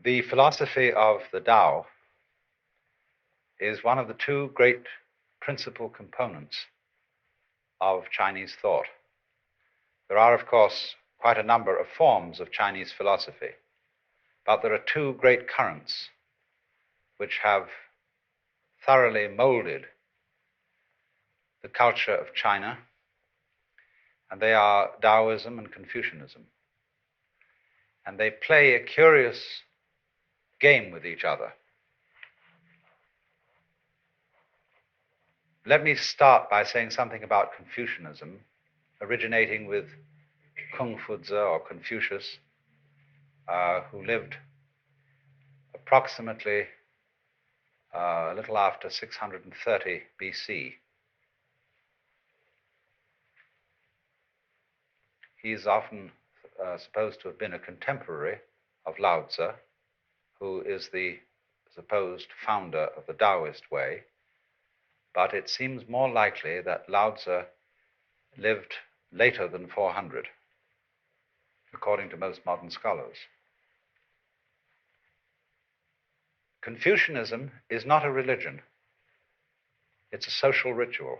The philosophy of the Tao is one of the two great principal components of Chinese thought. There are, of course, quite a number of forms of Chinese philosophy, but there are two great currents which have thoroughly molded the culture of China, and they are Taoism and Confucianism. And they play a curious game with each other. Let me start by saying something about Confucianism, originating with Kung Fu-tzu or Confucius, who lived approximately a little after 630 BC. He is often supposed to have been a contemporary of Lao Tzu, who is the supposed founder of the Taoist way, but it seems more likely that Lao Tzu lived later than 400, according to most modern scholars. Confucianism is not a religion. It's a social ritual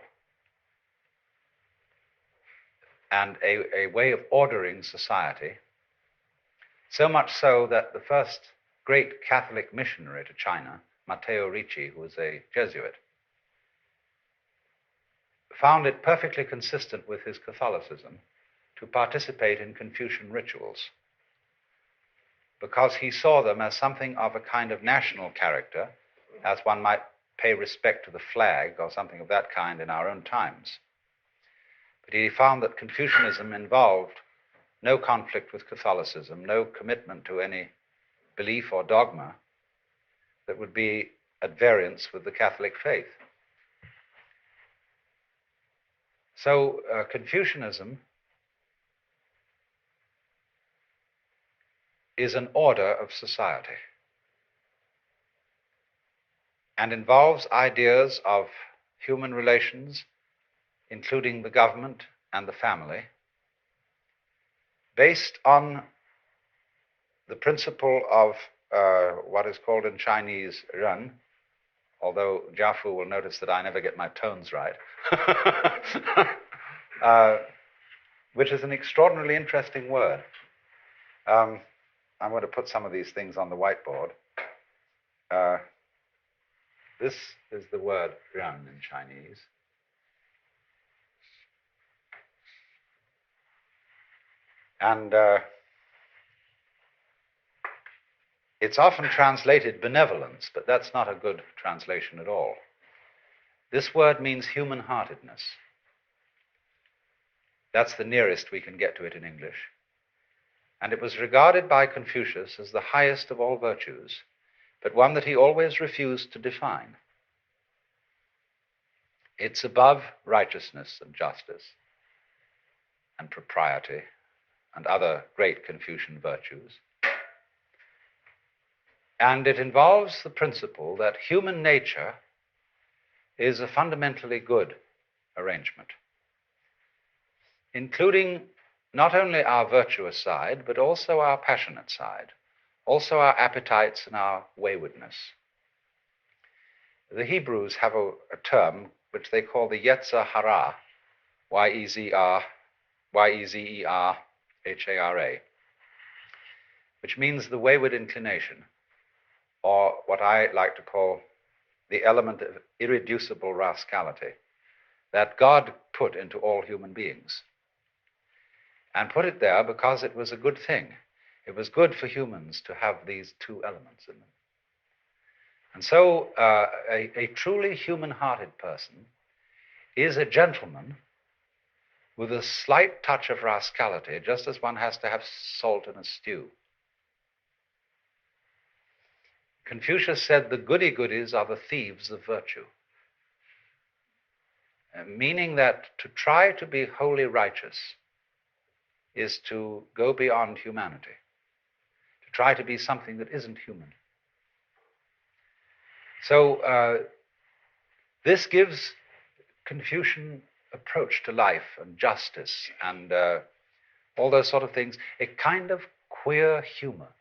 and a way of ordering society, so much so that the first great Catholic missionary to China, Matteo Ricci, who was a Jesuit, found it perfectly consistent with his Catholicism to participate in Confucian rituals, because he saw them as something of a kind of national character, as one might pay respect to the flag or something of that kind in our own times. But he found that Confucianism involved no conflict with Catholicism, no commitment to any belief or dogma that would be at variance with the Catholic faith. So Confucianism is an order of society and involves ideas of human relations, including the government and the family, based on the principle of what is called in Chinese ren, although Jiafu will notice that I never get my tones right, which is an extraordinarily interesting word. I'm going to put some of these things on the whiteboard. This is the word ren in Chinese. And it's often translated benevolence, but that's not a good translation at all. This word means human-heartedness. That's the nearest we can get to it in English. And it was regarded by Confucius as the highest of all virtues, but one that he always refused to define. It's above righteousness and justice and propriety and other great Confucian virtues. And it involves the principle that human nature is a fundamentally good arrangement, including not only our virtuous side, but also our passionate side, also our appetites and our waywardness. The Hebrews have a term which they call the Yetzer Hara, Y-E-Z-E-R-H-A-R-A, which means the wayward inclination, or what I like to call the element of irreducible rascality that God put into all human beings. And put it there because it was a good thing. It was good for humans to have these two elements in them. And so a truly human-hearted person is a gentleman with a slight touch of rascality, just as one has to have salt in a stew. Confucius said the goody-goodies are the thieves of virtue, meaning that to try to be wholly righteous is to go beyond humanity, to try to be something that isn't human. So this gives Confucian approach to life and justice and all those sort of things a kind of queer humor.